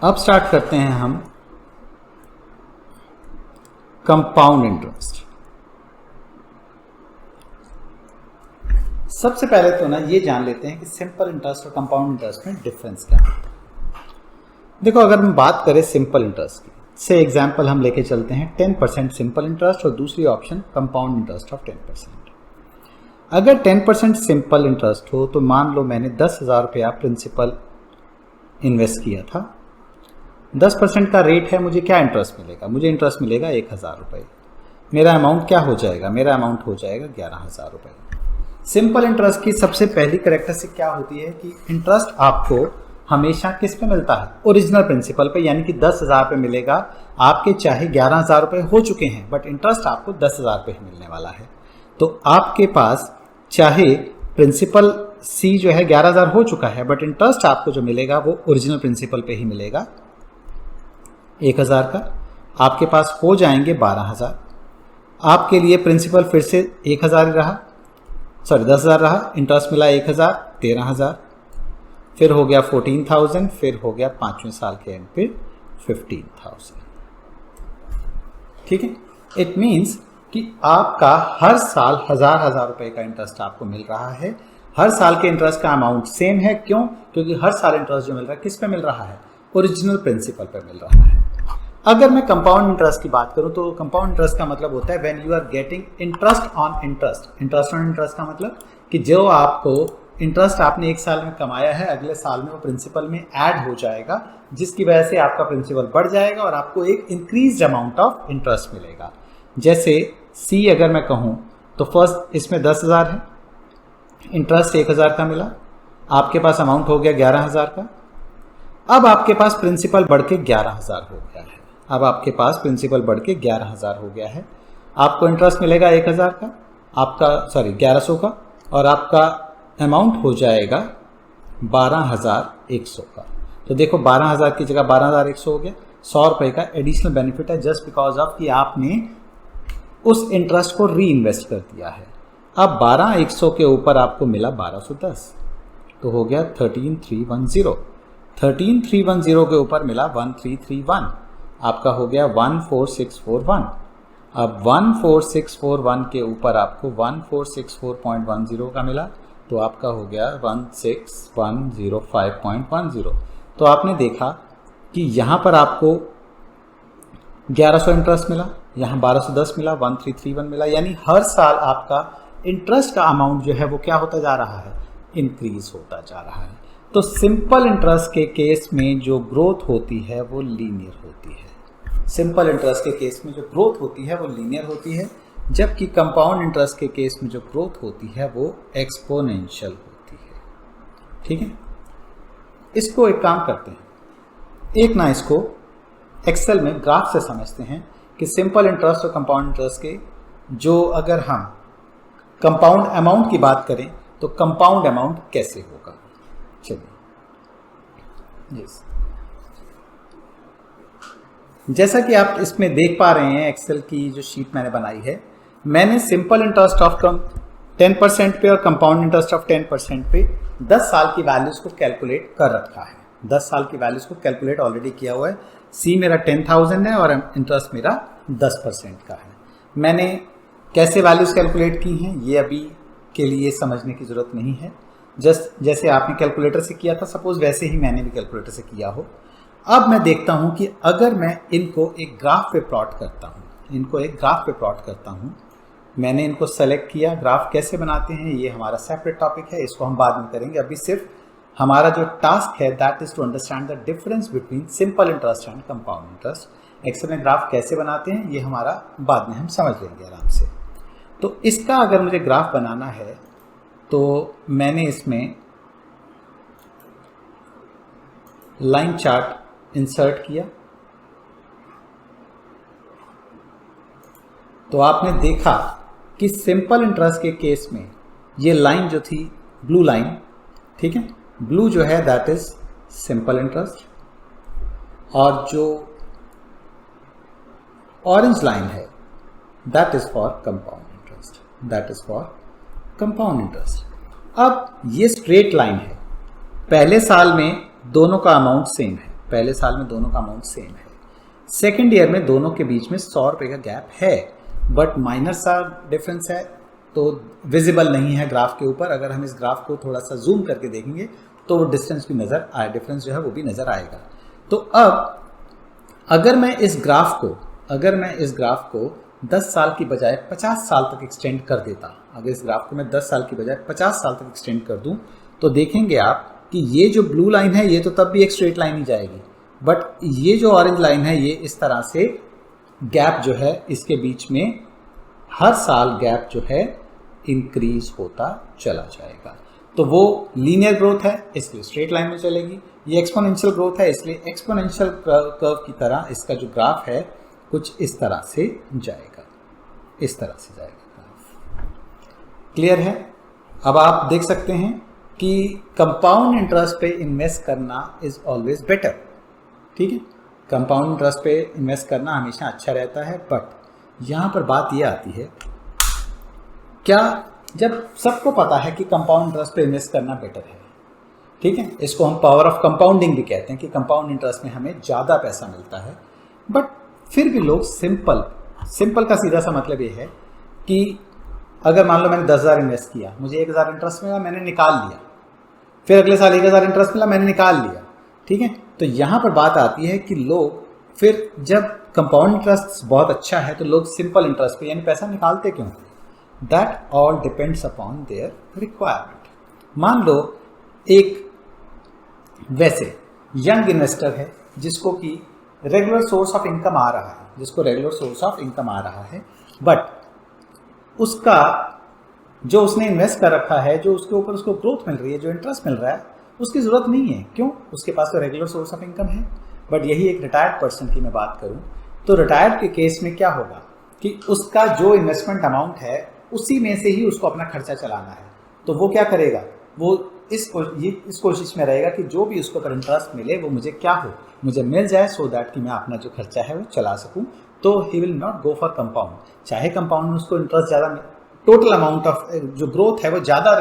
अब स्टार्ट करते हैं हम कंपाउंड इंटरेस्ट। सबसे पहले तो ना ये जान लेते हैं कि सिंपल इंटरेस्ट और कंपाउंड इंटरेस्ट में डिफरेंस क्या है। देखो, अगर हम बात करें सिंपल इंटरेस्ट की, से एग्जांपल हम लेके चलते हैं 10% सिंपल इंटरेस्ट और दूसरी ऑप्शन कंपाउंड इंटरेस्ट ऑफ 10%। अगर 10% सिंपल इंटरेस्ट हो तो मान लो मैंने 10,000 रुपया प्रिंसिपल इन्वेस्ट किया था, 10% का रेट है, मुझे क्या इंटरेस्ट मिलेगा? मुझे इंटरेस्ट मिलेगा 1,000 रुपये। मेरा अमाउंट क्या हो जाएगा? मेरा अमाउंट हो जाएगा 11,000 रुपये। सिंपल इंटरेस्ट की सबसे पहली कैरेक्टरिस्टिक क्या होती है कि इंटरेस्ट आपको हमेशा किस पे मिलता है? ओरिजिनल प्रिंसिपल पे, यानी कि 10,000 पे मिलेगा। आपके चाहे 11,000 रुपये हो चुके हैं बट इंटरेस्ट आपको 10,000 पे ही मिलने वाला है। तो आपके पास चाहे प्रिंसिपल सी जो है 11,000 हो चुका है बट इंटरेस्ट आपको जो मिलेगा वो ओरिजिनल प्रिंसिपल पे ही मिलेगा 1,000 का। आपके पास हो जाएंगे 12,000। आपके लिए प्रिंसिपल फिर से 1,000 ही रहा, सॉरी 10,000 रहा, इंटरेस्ट मिला 1,000, 13,000, फिर हो गया 14,000, फिर हो गया 5वें साल के एंड पे 15,000। ठीक है, इट मीन्स कि आपका हर साल 1,000 रुपए का इंटरेस्ट आपको मिल रहा है। हर साल के इंटरेस्ट का अमाउंट सेम है। क्यों? क्योंकि हर साल इंटरेस्ट जो मिल रहा है किस पे मिल रहा है? ओरिजिनल प्रिंसिपल पे मिल रहा है। अगर मैं कंपाउंड इंटरेस्ट की बात करूं तो कंपाउंड इंटरेस्ट का मतलब होता है when you are getting interest on interest. Interest on interest का मतलब कि जो आपको इंटरेस्ट आपने एक साल में कमाया है, अगले साल में वो प्रिंसिपल में ऐड हो जाएगा, जिसकी वजह से आपका प्रिंसिपल बढ़ जाएगा और आपको एक इंक्रीज अमाउंट ऑफ इंटरेस्ट मिलेगा। जैसे सी अगर मैं कहूँ तो फर्स्ट इसमें 10,000 है, इंटरेस्ट 1,000 का मिला, आपके पास अमाउंट हो गया 11,000 का। अब आपके पास प्रिंसिपल बढ़ के 11,000 हो गया है। अब आपके पास प्रिंसिपल बढ़ के 11,000 हो गया है। आपको इंटरेस्ट मिलेगा 1,000 का, आपका 1100 का, और आपका अमाउंट हो जाएगा 12,100 का। तो देखो 12,000 की जगह 12,100 हो गया। 100 रुपये का एडिशनल बेनिफिट है जस्ट बिकॉज ऑफ कि आपने उस इंटरेस्ट को री इन्वेस्ट कर दिया है। अब 12,100 के ऊपर आपको मिला 1,210, तो हो गया 13,310। 13,310 के ऊपर मिला 1,331, आपका हो गया 14,641। अब 14,641 के ऊपर आपको 14,641.10 का मिला, तो आपका हो गया 16,105.10। तो आपने देखा कि यहाँ पर आपको 1,100 इंटरेस्ट मिला, यहाँ 1,210 मिला, 1,331 मिला, यानी हर साल आपका इंटरेस्ट का अमाउंट जो है वो क्या होता जा रहा है? इंक्रीज होता जा रहा है। तो सिंपल इंटरेस्ट के केस में जो ग्रोथ होती है वो लीनियर होती है। सिंपल इंटरेस्ट के केस में जो ग्रोथ होती है वो लीनियर होती है, जबकि कंपाउंड इंटरेस्ट के केस में जो ग्रोथ होती है वो एक्सपोनेंशियल होती है। ठीक है, इसको एक काम करते हैं, एक ना इसको एक्सेल में ग्राफ से समझते हैं कि सिंपल इंटरेस्ट और कंपाउंड इंटरेस्ट के जो अगर हम कंपाउंड अमाउंट की बात करें तो कंपाउंड अमाउंट कैसे होगा। चलिए, यस, जैसा कि आप इसमें देख पा रहे हैं एक्सेल की जो शीट मैंने बनाई है, मैंने सिंपल इंटरेस्ट ऑफ 10% पे और कंपाउंड इंटरेस्ट ऑफ 10% पे 10 साल की वैल्यूज को कैलकुलेट कर रखा है। 10 साल की वैल्यूज को कैलकुलेट ऑलरेडी किया हुआ है। सी मेरा 10,000 है और इंटरेस्ट मेरा 10% का है। मैंने कैसे वैल्यूज कैलकुलेट की हैं ये अभी के लिए समझने की ज़रूरत नहीं है। जस्ट जैसे आपने कैलकुलेटर से किया था, सपोज वैसे ही मैंने भी कैलकुलेटर से किया हो। अब मैं देखता हूं कि अगर मैं इनको एक ग्राफ पे प्लॉट करता हूं, मैंने इनको सेलेक्ट किया। ग्राफ कैसे बनाते हैं ये हमारा सेपरेट टॉपिक है, इसको हम बाद में करेंगे। अभी सिर्फ हमारा जो टास्क है that is to understand the difference between simple interest and compound interest. Excel में ग्राफ कैसे बनाते हैं ये हमारा बाद में हम समझ लेंगे आराम से। तो इसका अगर मुझे ग्राफ बनाना है तो मैंने इसमें लाइन चार्ट इंसर्ट किया, तो आपने देखा कि सिंपल इंटरेस्ट के केस में ये लाइन जो थी ब्लू लाइन, ठीक है, ब्लू जो है दैट इज सिंपल इंटरेस्ट, और जो ऑरेंज लाइन है that is for compound interest. अब ये स्ट्रेट लाइन है, पहले साल में दोनों का अमाउंट सेम है, पहले साल में दोनों का अमाउंट सेम है। सेकेंड ईयर में दोनों के बीच में 100 रुपये का गैप है, बट माइनर सा डिफरेंस है, तो विजिबल नहीं है ग्राफ के ऊपर। अगर हम इस ग्राफ को थोड़ा सा जूम करके देखेंगे तो वो डिस्टेंस भी नज़र आए, डिफरेंस जो है वो भी नज़र आएगा। तो अब अगर मैं इस ग्राफ को 10 साल की बजाय 50 साल तक एक्सटेंड कर देता, अगर इस ग्राफ को मैं 10 साल की बजाय 50 साल तक एक्सटेंड कर दूं, तो देखेंगे आप कि ये जो ब्लू लाइन है ये तो तब भी एक स्ट्रेट लाइन ही जाएगी, बट ये जो ऑरेंज लाइन है ये इस तरह से गैप जो है इसके बीच में हर साल गैप जो है इंक्रीज होता चला जाएगा। तो वो लीनियर ग्रोथ है इसलिए स्ट्रेट लाइन में चलेगी, ये एक्सपोनेंशियल ग्रोथ है इसलिए एक्सपोनेंशियल कर्व की तरह इसका जो ग्राफ है कुछ इस तरह से जाएगा, इस तरह से जाएगा ग्राफ। क्लियर है? अब आप देख सकते हैं कि कंपाउंड इंटरेस्ट पे इन्वेस्ट करना इज ऑलवेज बेटर। ठीक है, कंपाउंड इंटरेस्ट पे इन्वेस्ट करना हमेशा अच्छा रहता है, बट यहाँ पर बात ये आती है, क्या जब सबको पता है कि कंपाउंड इंटरेस्ट पे इन्वेस्ट करना बेटर है, ठीक है, इसको हम पावर ऑफ कंपाउंडिंग भी कहते हैं कि कंपाउंड इंटरेस्ट में हमें ज़्यादा पैसा मिलता है, बट फिर भी लोग सिंपल का सीधा सा मतलब ये है कि अगर मान लो मैंने 10,000 इन्वेस्ट किया, मुझे 1,000 इंटरेस्ट मिला, मैंने निकाल लिया, फिर अगले साल 1,000 इंटरेस्ट मिला, मैंने निकाल लिया। ठीक है, तो यहाँ पर बात आती है कि लोग फिर जब कंपाउंड इंटरेस्ट बहुत अच्छा है तो लोग सिंपल इंटरेस्ट पे यानी पैसा निकालते क्यों? That all depends upon their requirement. मान लो एक वैसे यंग इन्वेस्टर है जिसको कि रेगुलर सोर्स ऑफ इनकम आ रहा है, बट उसका जो उसने इन्वेस्ट कर रखा है, जो उसके ऊपर उसको ग्रोथ मिल रही है, जो इंटरेस्ट मिल रहा है, उसकी ज़रूरत नहीं है। क्यों? उसके पास तो रेगुलर सोर्स ऑफ इनकम है। बट यही एक रिटायर्ड पर्सन की मैं बात करूं तो रिटायर्ड के केस में क्या होगा कि उसका जो इन्वेस्टमेंट अमाउंट है उसी में से ही उसको अपना खर्चा चलाना है। तो वो क्या करेगा? वो इस कोशिश में रहेगा कि जो भी उसको अगर इंटरेस्ट मिले वो मुझे क्या हो, मुझे मिल जाए, सो दैट कि मैं अपना जो खर्चा है वो चला सकूं। तो he will not go for compound, चाहे कंपाउंड में उसको इंटरेस्ट ज़्यादा, टोटल अमाउंट ऑफ जो ग्रोथ है वो ज़्यादा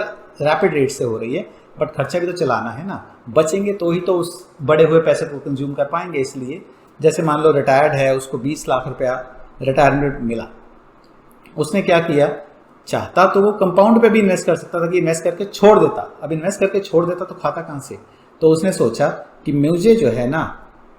रैपिड रेट से हो रही है, बट खर्चा भी तो चलाना है ना। बचेंगे तो ही तो उस बड़े हुए पैसे को कंज्यूम कर पाएंगे। इसलिए जैसे मान लो रिटायर्ड है, उसको 20 लाख रुपया रिटायरमेंट मिला, उसने क्या किया, चाहता तो वो कंपाउंड पे भी इन्वेस्ट कर सकता था कि इन्वेस्ट करके छोड़ देता, अब इन्वेस्ट करके छोड़ देता तो खाता कहाँ से? तो उसने सोचा कि मुझे जो है ना,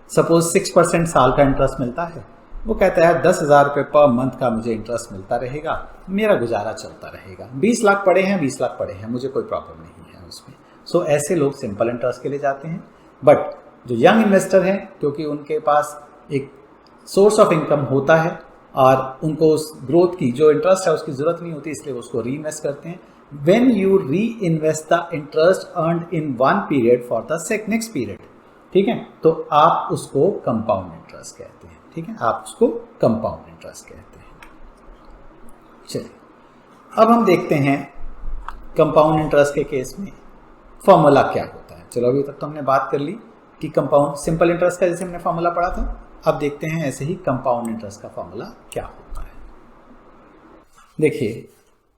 सपोज 6% साल का इंटरेस्ट मिलता है, वो कहता है 10,000 रुपये पर मंथ का मुझे इंटरेस्ट मिलता रहेगा, मेरा गुजारा चलता रहेगा, 20 लाख पड़े हैं, मुझे कोई प्रॉब्लम नहीं है उसमें। सो ऐसे लोग सिंपल इंटरेस्ट के लिए जाते हैं। बट जो यंग इन्वेस्टर हैं, क्योंकि उनके पास एक सोर्स ऑफ इनकम होता है और उनको उस ग्रोथ की जो इंटरेस्ट है उसकी ज़रूरत नहीं होती, इसलिए उसको री इन्वेस्ट करते हैं। व्हेन यू री invest the interest earned in one period for the next period, ठीक है, तो आप उसको कंपाउंड इंटरेस्ट कहते हैं। ठीक है, आप उसको कंपाउंड इंटरेस्ट कहते हैं। चलिए अब हम देखते हैं कंपाउंड इंटरेस्ट के केस में फॉर्मूला क्या होता है। चलो अभी तक तो हमने बात कर ली कि कंपाउंड सिंपल इंटरेस्ट का जैसे हमने फॉर्मूला पढ़ा था, अब देखते हैं ऐसे ही कंपाउंड इंटरेस्ट का फॉर्मूला क्या होता है। देखिए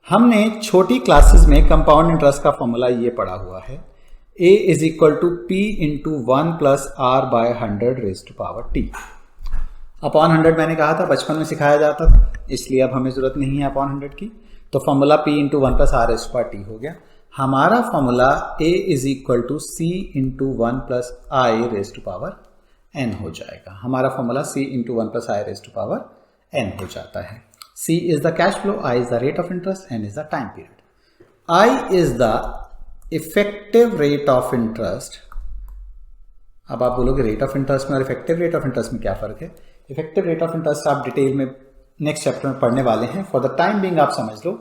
हमने छोटी क्लासेस में कंपाउंड इंटरेस्ट का फॉर्मूला ये पढ़ा हुआ है, A is equal to P into 1 plus R by 100 raise to power T। Upon 100 मैंने कहा था, बचपन में सिखाया जाता था, इसलिए अब हमें जरूरत नहीं है अपॉन 100 की। तो formula P into 1 plus R raise to power T हो गया। हमारा formula A is equal to C into 1 plus I raise to power N हो जाएगा। हमारा formula C into 1 plus I raise to power N हो जाता है। C is the cash flow, I is the rate of interest, N is the time period. I is the effective rate of interest. अब आप बोलोगे rate of interest में और effective rate of interest में क्या फर्क है? इफेक्टिव रेट ऑफ इंटरेस्ट आप डिटेल में नेक्स्ट चैप्टर में पढ़ने वाले हैं। फॉर द टाइम बिंग आप समझ लो,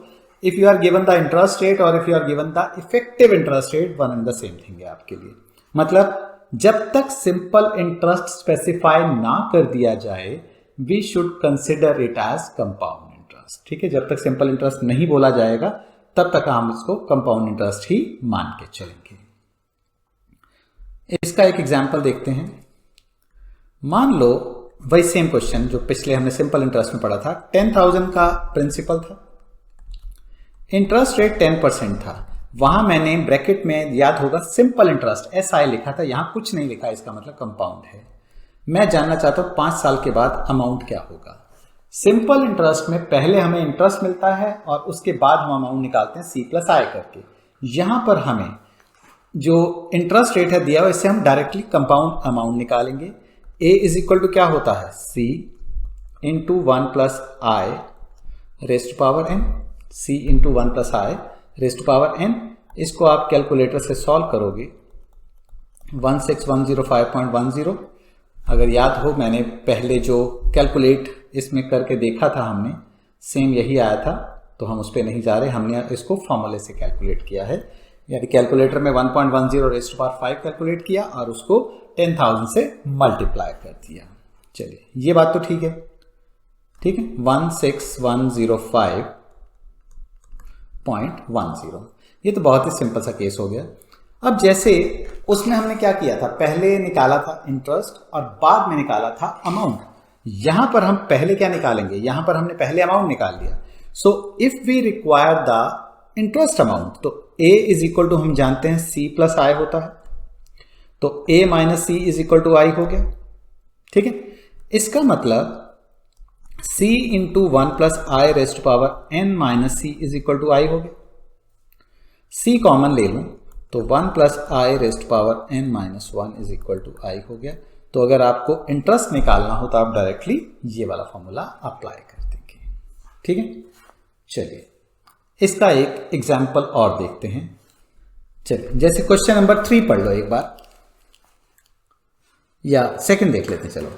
if you are given the interest rate और if you are given the effective interest rate, one and the same thing है आपके लिए। मतलब जब तक सिंपल इंटरेस्ट स्पेसिफाई ना कर दिया जाए, we should consider it as compound interest. ठीक है, जब तक सिंपल इंटरेस्ट नहीं बोला जाएगा तब तक हम इसको कंपाउंड इंटरेस्ट ही मान के चलेंगे। इसका एक एग्जांपल देखते हैं। मान लो वही सेम क्वेश्चन जो पिछले हमने सिंपल इंटरेस्ट में पढ़ा था, 10,000 का प्रिंसिपल था, इंटरेस्ट रेट 10% था, वहां मैंने ब्रैकेट में, याद होगा, सिंपल इंटरेस्ट SI लिखा था, यहां कुछ नहीं लिखा, इसका मतलब कंपाउंड है। मैं जानना चाहता हूं 5 साल के बाद अमाउंट क्या होगा। सिंपल इंटरेस्ट में पहले हमें इंटरेस्ट मिलता है और उसके बाद हम अमाउंट निकालते हैं C+I करके। यहां पर हमें जो इंटरेस्ट रेट है दिया हुआ, इससे हम डायरेक्टली कंपाउंड अमाउंट निकालेंगे। A इज इक्वल टू क्या होता है, C into 1 plus I raised power n, C into 1 plus I raised power n। इसको आप कैलकुलेटर से सॉल्व करोगे 16105.10। अगर याद हो, मैंने पहले जो कैलकुलेट इसमें करके देखा था हमने, सेम यही आया था, तो हम उस पर नहीं जा रहे, हमने इसको फॉर्मूले से कैलकुलेट किया है। यानी कैलकुलेटर में 1.10 रेस्ट पावर 5 कैलकुलेट किया और उसको 10,000 से मल्टीप्लाई कर दिया। चलिए, ये बात तो ठीक है, ठीक है। 16105.10, ये तो बहुत ही सिंपल सा केस हो गया। अब जैसे उसमें हमने क्या किया था, पहले निकाला था इंटरेस्ट और बाद में निकाला था अमाउंट। यहां पर हम पहले क्या निकालेंगे, यहां पर हमने पहले अमाउंट निकाल लिया। So if we require the interest amount, तो A इज इक्वल टू हम जानते हैं C+I होता है, तो A minus C is equal to I हो गया, ठीक है। इसका मतलब C into 1 plus I raised power n minus C is equal to I हो गया। C कॉमन ले लूं तो 1 plus I raised power n minus 1 is equal to I हो गया। तो अगर आपको इंटरेस्ट निकालना हो तो आप डायरेक्टली ये वाला फॉर्मूला अप्लाई कर देंगे, ठीक है। चलिए, इसका एक एग्जाम्पल और देखते हैं। चलिए, जैसे क्वेश्चन नंबर 3 पढ़ लो एक बार, या सेकंड देख लेते हैं। चलो,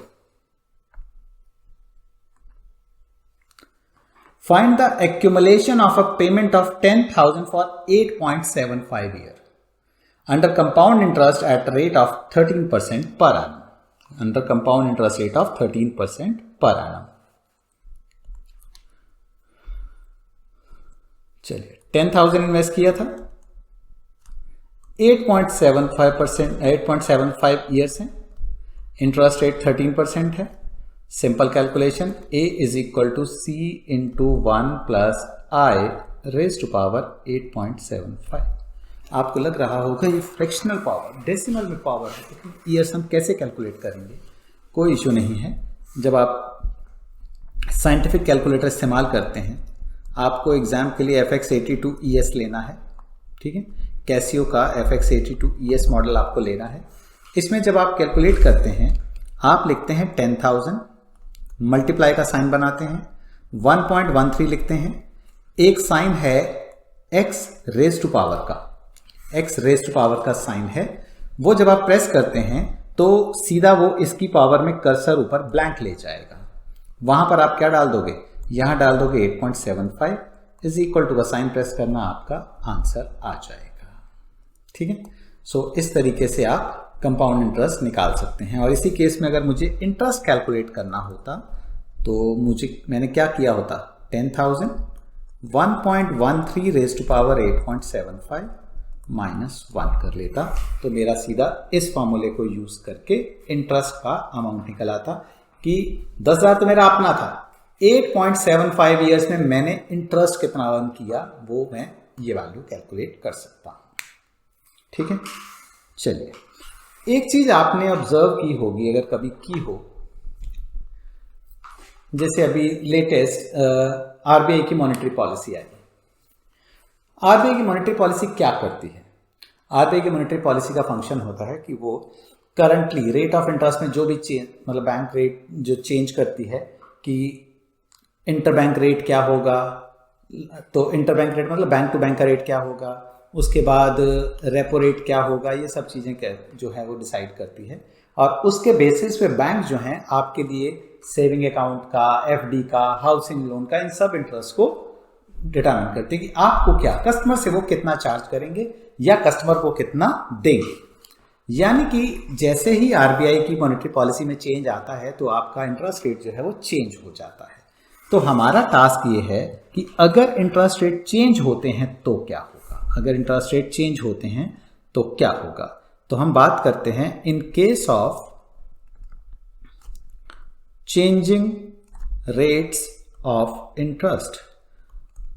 find the accumulation of a payment of 10,000 for 8.75 year under compound interest at rate of 13% पर annum, under compound interest rate of 13% पर annum। चलिए, 10,000 इन्वेस्ट किया था, 8.75 ईयर्स है, इंटरेस्ट रेट 13% है। Simple calculation, A is equal to C into 1 plus I raise to power 8.75। आपको लग रहा होगा ये फ्रैक्शनल पावर, डेसिमल में पावर है, तो ईयर्स हम कैसे कैलकुलेट करेंगे। कोई इशू नहीं है। जब आप साइंटिफिक कैलकुलेटर इस्तेमाल करते हैं, आपको एग्जाम के लिए FX82ES लेना है, ठीक है। कैसियो का FX82ES मॉडल आपको लेना है। इसमें जब आप कैलकुलेट करते हैं, आप लिखते हैं 10,000, मल्टीप्लाई का साइन बनाते हैं, 1.13 लिखते हैं, एक साइन है x रेज टू पावर का, x रेज टू पावर का साइन है, वो जब आप प्रेस करते हैं तो सीधा वो इसकी पावर में कर्सर ऊपर ब्लैंक ले जाएगा। वहां पर आप क्या डाल दोगे, यहां डाल दोगे 8.75 इज इक्वल टू का साइन प्रेस करना, आपका आंसर आ जाएगा, ठीक है। सो इस तरीके से आप कंपाउंड इंटरेस्ट निकाल सकते हैं। और इसी केस में अगर मुझे इंटरेस्ट कैलकुलेट करना होता तो मैंने क्या किया होता, 10,000 1.13 रेज टू पावर 8.75 माइनस 1 कर लेता, तो मेरा सीधा इस फॉर्मूले को यूज करके इंटरेस्ट का अमाउंट निकल आता कि 10,000 तो मेरा अपना था, 8.75 ईयर्स में मैंने इंटरेस्ट कितना अर्न किया, वो मैं ये वैल्यू कैलकुलेट कर सकता हूं, ठीक है। चलिए, एक चीज आपने ऑब्जर्व की होगी, अगर कभी की हो, जैसे अभी लेटेस्ट आरबीआई की मॉनेटरी पॉलिसी आई। आरबीआई की मॉनेटरी पॉलिसी क्या करती है, आरबीआई की मॉनेटरी पॉलिसी का फंक्शन होता है कि वो करंटली रेट ऑफ इंटरेस्ट में जो भी चेंज, मतलब बैंक रेट जो चेंज करती है कि इंटरबैंक रेट क्या होगा, तो इंटरबैंक रेट मतलब बैंक टू बैंक का रेट क्या होगा, उसके बाद रेपो रेट क्या होगा, ये सब चीज़ें जो है वो डिसाइड करती है। और उसके बेसिस पे बैंक जो हैं आपके लिए सेविंग अकाउंट का, एफडी का, हाउसिंग लोन का, इन सब इंटरेस्ट को डिटरमाइन करते हैं कि आपको क्या, कस्टमर से वो कितना चार्ज करेंगे या कस्टमर को कितना देंगे। यानी कि जैसे ही आरबीआई की मॉनेटरी पॉलिसी में चेंज आता है तो आपका इंटरेस्ट रेट जो है वो चेंज हो जाता है। तो हमारा टास्क ये है कि अगर इंटरेस्ट रेट चेंज होते हैं तो क्या होगा, अगर इंटरेस्ट रेट चेंज होते हैं तो क्या होगा। तो हम बात करते हैं in case of changing rates of interest,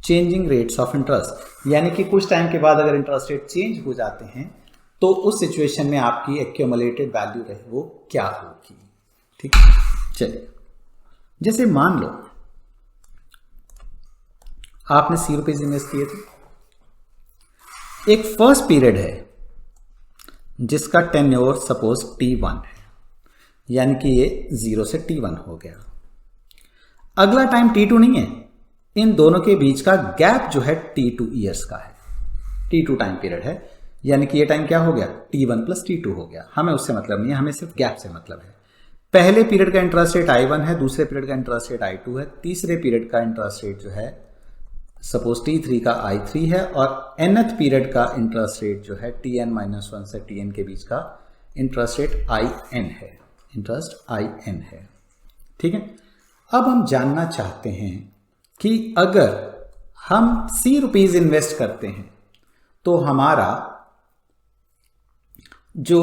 changing rates of interest, यानी कि कुछ टाइम के बाद अगर इंटरेस्ट रेट चेंज हो जाते हैं तो उस सिचुएशन में आपकी एक्यूमुलेटेड वैल्यू रहे वो क्या होगी। ठीक है, चलिए जैसे मान लो आपने ₹100 इन्वेस्ट किए थे, एक फर्स्ट पीरियड है जिसका टेन्योर सपोज T1 है, यानी कि ये 0 से T1 हो गया। अगला टाइम T2 नहीं है, इन दोनों के बीच का गैप जो है T2 ईयर्स का है, T2 टाइम पीरियड है, यानी कि ये टाइम क्या हो गया T1 प्लस T2 हो गया। हमें उससे मतलब नहीं है, हमें सिर्फ गैप से मतलब है। पहले पीरियड का इंटरेस्ट रेट I1 है, दूसरे पीरियड का इंटरेस्ट रेट I2 है, तीसरे पीरियड का इंटरेस्ट रेट जो है सपोज T3 का I3 है, और nth पीरियड का इंटरेस्ट रेट जो है Tn-1 से Tn के बीच का इंटरेस्ट रेट In है, इंटरेस्ट In है। ठीक है, अब हम जानना चाहते हैं कि अगर हम ₹C इन्वेस्ट करते हैं तो हमारा जो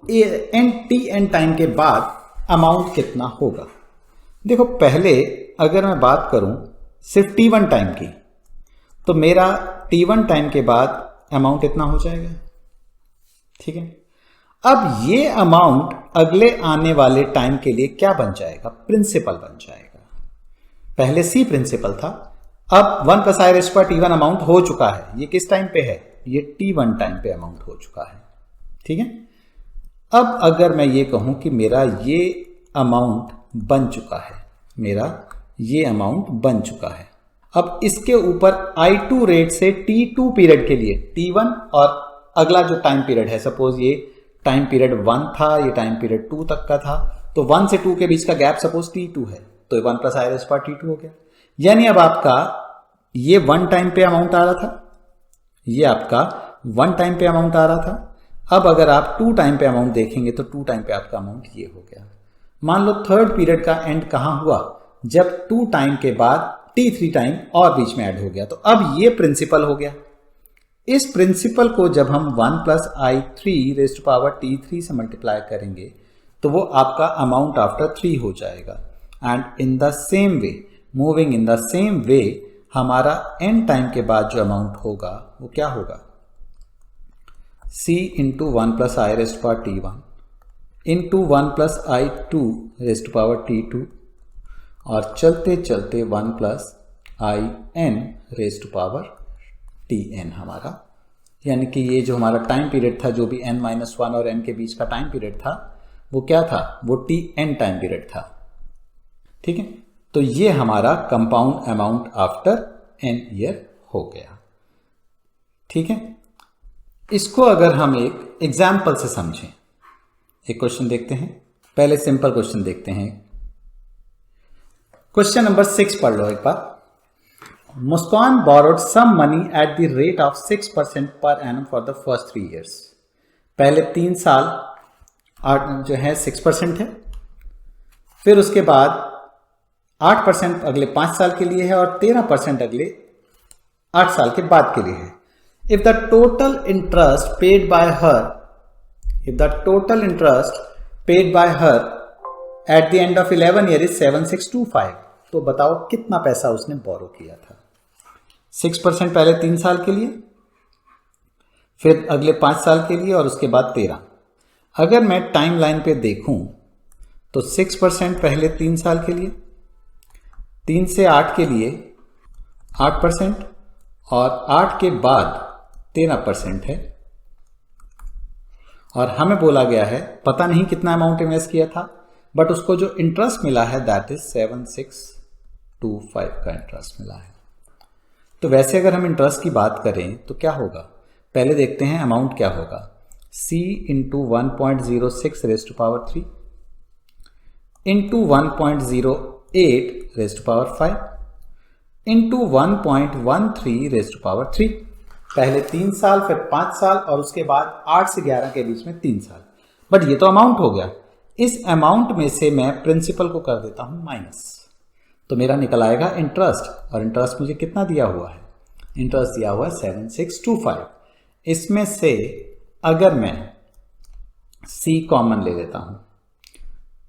Tn टाइम के बाद अमाउंट कितना होगा। देखो पहले अगर मैं बात करूं सिर्फ T1 टाइम की, तो मेरा T1 टाइम के बाद अमाउंट इतना हो जाएगा। ठीक है, अब ये अमाउंट अगले आने वाले टाइम के लिए क्या बन जाएगा, प्रिंसिपल बन जाएगा। पहले C प्रिंसिपल था, अब 1 + i T1 अमाउंट हो चुका है। ये किस टाइम पे है, ये T1 टाइम पे अमाउंट हो चुका है। ठीक है, अब अगर मैं ये कहूं कि मेरा ये अमाउंट बन चुका है, मेरा ये अमाउंट बन चुका है, अब इसके ऊपर I2 रेट से T2 पीरियड के लिए T1 और अगला जो टाइम पीरियड है, सपोज ये टाइम पीरियड 1 था, ये टाइम पीरियड 2 तक का था, तो 1 से 2 के बीच का गैप सपोज T2 है, तो 1 + i T2 हो गया। यानी अब आपका ये 1 टाइम पे अमाउंट आ रहा था, ये आपका 1 टाइम पे अमाउंट आ रहा था। अब अगर आप 2 टाइम पे अमाउंट देखेंगे तो 2 टाइम पे आपका अमाउंट ये हो गया। मान लो थर्ड पीरियड का एंड कहां हुआ, जब 2 टाइम के बाद T3 टाइम और बीच में ऐड हो गया, तो अब ये प्रिंसिपल हो गया। इस प्रिंसिपल को जब हम 1 + i3 T3 से मल्टीप्लाई करेंगे तो वो आपका अमाउंट आफ्टर 3 हो जाएगा। And in the same way, moving in the same way, हमारा n टाइम के बाद जो अमाउंट होगा वो क्या होगा, C × 1 + i T1 × 1 + i2 T2 और चलते चलते 1 + in Tn हमारा, यानी कि ये जो हमारा टाइम पीरियड था, जो भी n-1 और n के बीच का टाइम पीरियड था, वो क्या था, वो Tn टाइम पीरियड था। ठीक है, तो ये हमारा compound amount after n year हो गया। ठीक है, इसको अगर हम एक एग्जाम्पल से समझें, एक क्वेश्चन देखते हैं। पहले सिंपल क्वेश्चन देखते हैं। क्वेश्चन नंबर 6 पढ़ लो एक बार। मुस्कान borrowed some money at the rate of 6% per annum for the first 3 years। पहले 3 साल जो है 6% है, फिर उसके बाद 8% अगले 5 साल के लिए है और 13% अगले 8 साल के बाद के लिए है। If the total interest paid by her at the end of 11 year is 7625, तो बताओ कितना पैसा उसने बोरो किया था। 6% पहले 3 साल के लिए, फिर अगले 5 साल के लिए और उसके बाद 13। अगर मैं टाइम लाइन पे देखूं तो 6% पहले 3 साल के लिए, 3 से 8 के लिए 8% और 8 के बाद 13% है। और हमें बोला गया है, पता नहीं कितना अमाउंट इन्वेस्ट किया था, बट उसको जो इंटरेस्ट मिला है दैट इज 7625 का इंटरेस्ट मिला है। तो वैसे अगर हम इंटरेस्ट की बात करें तो क्या होगा, पहले देखते हैं अमाउंट क्या होगा। C × 1.06 3 × 1.08 5 × 1.13 3। पहले 3 साल, फिर 5 साल और उसके बाद 8 से 11 के बीच में 3 साल। बट ये तो अमाउंट हो गया। इस अमाउंट में से मैं प्रिंसिपल को कर देता हूं माइनस, तो मेरा निकल आएगा इंटरेस्ट। और इंटरेस्ट मुझे कितना दिया हुआ है, इंटरेस्ट दिया हुआ है 7625। इसमें से अगर मैं C कॉमन ले लेता हूं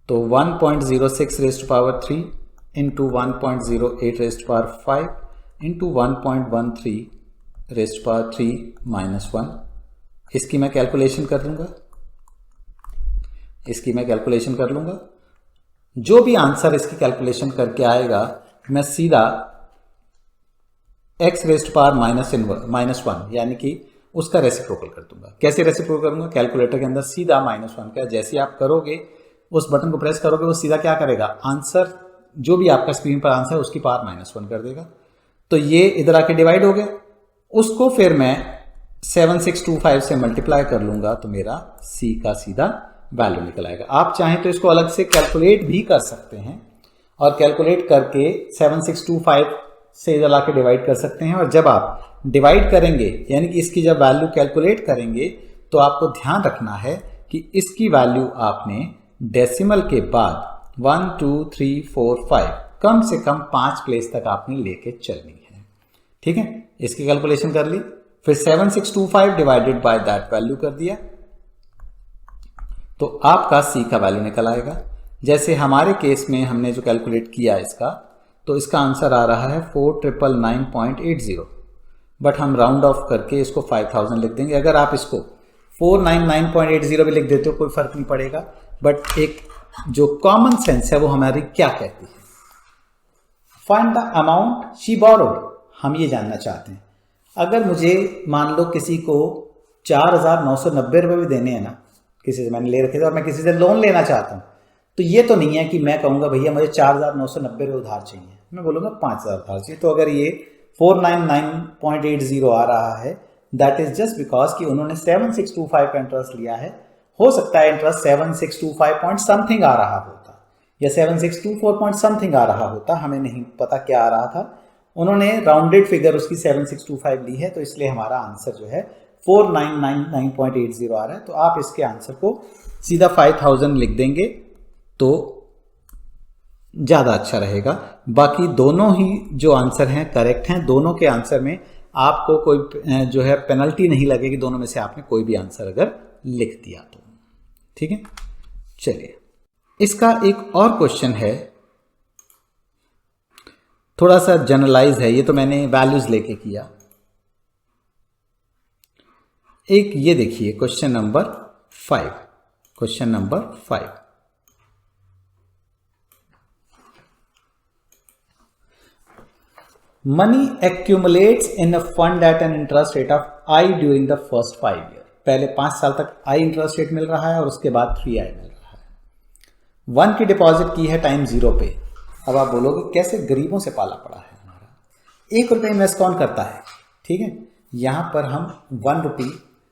तो 1.06 3 × 1.08 5 इंटू 1.13 रेस्ट पावर 3 माइनस 1। इसकी मैं कैलकुलेशन कर लूँगा, जो भी आंसर इसकी कैलकुलेशन करके आएगा मैं सीधा x रेस्ट पावर -1 यानी कि उसका रेसिप्रोकल कर दूंगा। कैसे रेसिप्रोकल करूंगा? कैलकुलेटर के अंदर सीधा -1 का जैसे आप करोगे, उस बटन को प्रेस करोगे, वो सीधा क्या करेगा, आंसर जो भी आपका स्क्रीन पर आंसर है उसकी पावर -1 कर देगा। तो ये इधर आके डिवाइड हो गया, उसको फिर मैं 7625 से मल्टीप्लाई कर लूंगा तो मेरा C का सीधा वैल्यू निकल आएगा। आप चाहें तो इसको अलग से कैलकुलेट भी कर सकते हैं और कैलकुलेट करके 7625 से इधर आके डिवाइड कर सकते हैं। और जब आप डिवाइड करेंगे यानी कि इसकी जब वैल्यू कैलकुलेट करेंगे तो आपको ध्यान रखना है कि इसकी वैल्यू आपने डेसिमल के बाद 1 2 3 4 5 कम से कम 5 प्लेस तक आपने लेके चलनी है। ठीक है, इसकी कैलकुलेशन कर ली, फिर 7625 डिवाइडेड बाय दैट वैल्यू कर दिया तो आपका C का वैल्यू निकल आएगा। जैसे हमारे केस में हमने जो कैलकुलेट किया इसका, तो इसका आंसर आ रहा है 4999.80, बट हम राउंड ऑफ करके इसको 5000 लिख देंगे। अगर आप इसको 499.80 भी लिख देते हो कोई फर्क नहीं पड़ेगा, बट एक जो कॉमन सेंस है वो हमारी क्या कहती है, find the amount she borrowed. हम ये जानना चाहते हैं, अगर मुझे मान लो किसी को 4990 रुपये भी देने हैं ना, किसी से मैंने ले रखे थे और मैं किसी से लोन लेना चाहता हूँ, तो ये तो नहीं है कि मैं कहूँगा भैया मुझे 4990 रुपये उधार चाहिए, मैं बोलूँगा 5000 उधार चाहिए। तो अगर ये 499.80 आ रहा है, दैट इज जस्ट बिकॉज कि उन्होंने 7625 का इंटरेस्ट लिया है। हो सकता है इंटरेस्ट 7625 पॉइंट समथिंग आ रहा होता या 7624 पॉइंट समथिंग आ रहा होता, हमें नहीं पता क्या आ रहा था। उन्होंने राउंडेड फिगर उसकी 7625 ली है, तो इसलिए हमारा आंसर जो है 4999.80 आ रहा है। तो आप इसके आंसर को सीधा 5000 लिख देंगे तो ज़्यादा अच्छा रहेगा। बाकी दोनों ही जो आंसर हैं करेक्ट हैं, दोनों के आंसर में आपको कोई जो है पेनल्टी नहीं लगेगी, दोनों में से आपने कोई भी आंसर अगर लिख दिया तो। ठीक है, चलिए इसका एक और क्वेश्चन है, थोड़ा सा जनरलाइज है, ये तो मैंने वैल्यूज लेके किया। एक ये देखिए question number 5। Money accumulates in a fund at an interest rate of I during the first 5 years. पहले 5 साल तक I इंटरेस्ट रेट मिल रहा है और उसके बाद 3I मिल रहा है। 1 की डिपॉजिट की है टाइम 0 पे। अब आप बोलोगे कैसे, गरीबों से पाला पड़ा है हमारा, 1 रुपये इन्वेस्ट कौन करता है। ठीक है, यहाँ पर हम 1 रुपी,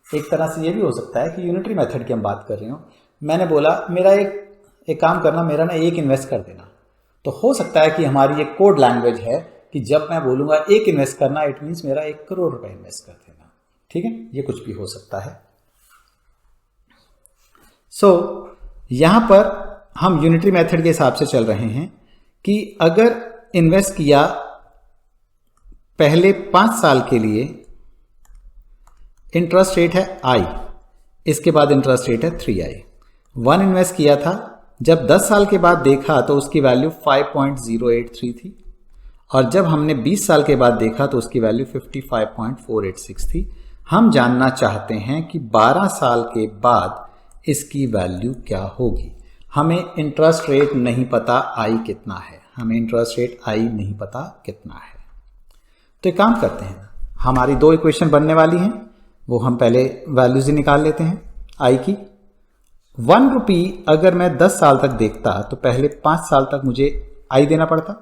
एक तरह से ये भी हो सकता है कि यूनिटरी मेथड की हम बात कर रहे हो। मैंने बोला मेरा एक काम करना, मेरा ना 1 इन्वेस्ट कर देना, तो हो सकता है कि हमारी एक कोड लैंग्वेज है कि जब मैं बोलूँगा 1 इन्वेस्ट करना, इट मीन्स मेरा 1 करोड़ रुपए इन्वेस्ट कर देना। ठीक है, ये कुछ भी हो सकता है। यहाँ पर हम यूनिटरी मेथड के हिसाब से चल रहे हैं कि अगर इन्वेस्ट किया पहले 5 साल के लिए, इंटरेस्ट रेट है I, इसके बाद इंटरेस्ट रेट है 3I। 1 इन्वेस्ट किया था, जब 10 साल के बाद देखा तो उसकी वैल्यू 5.083 थी, और जब हमने 20 साल के बाद देखा तो उसकी वैल्यू 55.486 थी। हम जानना चाहते हैं कि 12 साल के बाद इसकी वैल्यू क्या होगी। हमें इंटरेस्ट रेट नहीं पता I कितना है, तो एक काम करते हैं, हमारी 2 इक्वेशन बनने वाली हैं, वो हम पहले वैल्यूज ही निकाल लेते हैं I की। 1 रुपी अगर मैं 10 साल तक देखता तो पहले 5 साल तक मुझे I देना पड़ता,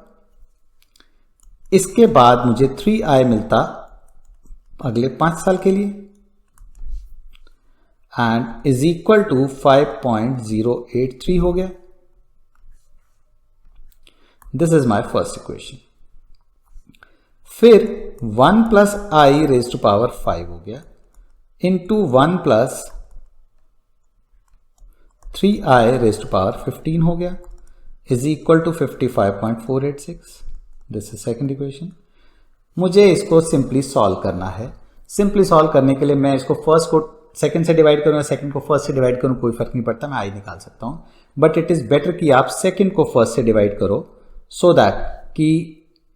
इसके बाद मुझे 3I मिलता अगले 5 साल के लिए, एंड इज इक्वल टू 5.083 हो गया। This is my first equation. फिर 1 plus I raise to power 5 हो गया, into 1 plus 3I raise to power 15 हो गया, is equal to 55.486। This is second equation. मुझे इसको सिंपली सॉल्व करना है। सिंपली सॉल्व करने के लिए मैं इसको फर्स्ट को सेकंड से डिवाइड करूँ या सेकंड को फर्स्ट से डिवाइड करूँ, कोई फर्क नहीं पड़ता, मैं I निकाल सकता हूँ। बट इट इज़ बेटर कि आप सेकंड को फर्स्ट से डिवाइड करो, सो दैट कि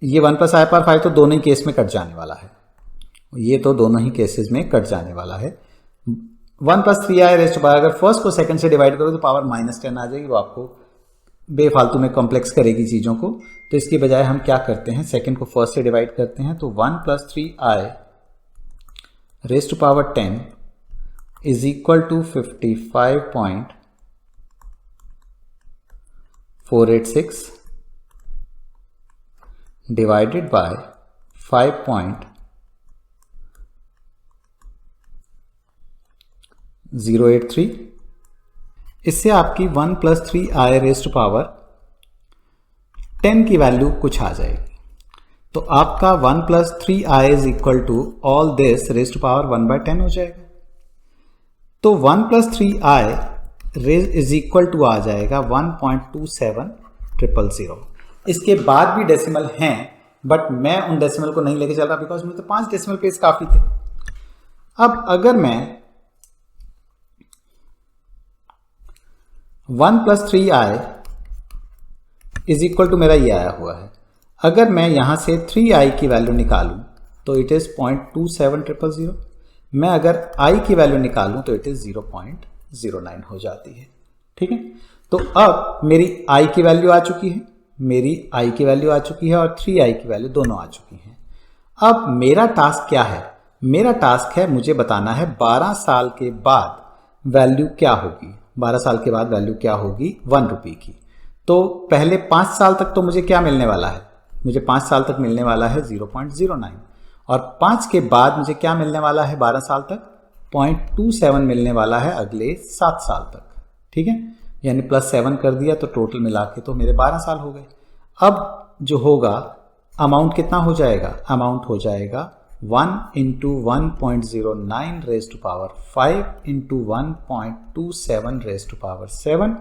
ये 1 प्लस आई पावर 5 तो दोनों ही केस में कट जाने वाला है, ये तो दोनों ही केसेस में कट जाने वाला है। 1 plus 3i raise to power, अगर फर्स्ट को सेकंड से डिवाइड करो तो पावर -10 आ जाएगी, वो आपको बेफालतू में कॉम्प्लेक्स करेगी चीज़ों को। तो इसकी बजाय हम क्या करते हैं, सेकंड को फर्स्ट से डिवाइड करते हैं। तो 1 plus 3i raise to power 10 is equal to 55.486 divided by 5.083। इससे आपकी 1 plus 3i raise to power 10 की वैल्यू कुछ आ जाएगी। तो आपका 1 plus 3i is equal to all this raise to power 1/10 हो जाएगा। तो 1 plus 3i is equal to आ जाएगा 1.27000। इसके बाद भी डेसिमल हैं, बट मैं उन डेसिमल को नहीं लेके चल रहा बिकॉज मुझे तो 5 डेसिमल प्लेस काफी थे। अब अगर मैं 1 plus 3i is equal to मेरा ये आया हुआ है, अगर मैं यहां से 3i की वैल्यू निकालूं तो इट इज 0.27000। मैं अगर i की वैल्यू निकालूं तो इट इज 0.09 हो जाती है। ठीक है, तो अब मेरी i की वैल्यू आ चुकी है, मेरी i की वैल्यू आ चुकी है और 3i की वैल्यू दोनों आ चुकी हैं। अब मेरा टास्क क्या है, मेरा टास्क है मुझे बताना है 12 साल के बाद वैल्यू क्या होगी। 12 साल के बाद वैल्यू क्या होगी 1 रुपये की। तो पहले 5 साल तक तो मुझे क्या मिलने वाला है, मुझे 5 साल तक मिलने वाला है 0.09, और 5 के बाद मुझे क्या मिलने वाला है 12 साल तक 0.27 मिलने वाला है अगले 7 साल तक। ठीक है, यानी +7 कर दिया तो टोटल मिला के तो मेरे 12 साल हो गए। अब जो होगा अमाउंट कितना हो जाएगा, अमाउंट हो जाएगा 1 × 1.09 raise to power 5 × 1.27 raise to power 7।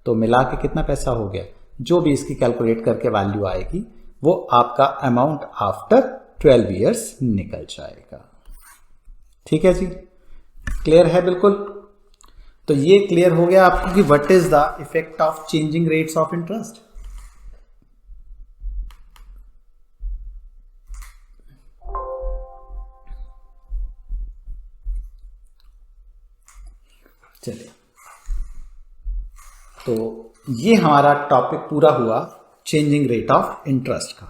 तो मिला के कितना पैसा हो गया, जो भी इसकी कैलकुलेट करके वैल्यू आएगी वो आपका अमाउंट आफ्टर 12 ईयर्स निकल जाएगा। ठीक है जी, क्लियर है बिल्कुल। तो ये क्लियर हो गया आपको कि what is the effect of changing rates of interest. चलिए, तो ये हमारा टॉपिक पूरा हुआ चेंजिंग रेट ऑफ इंटरेस्ट का।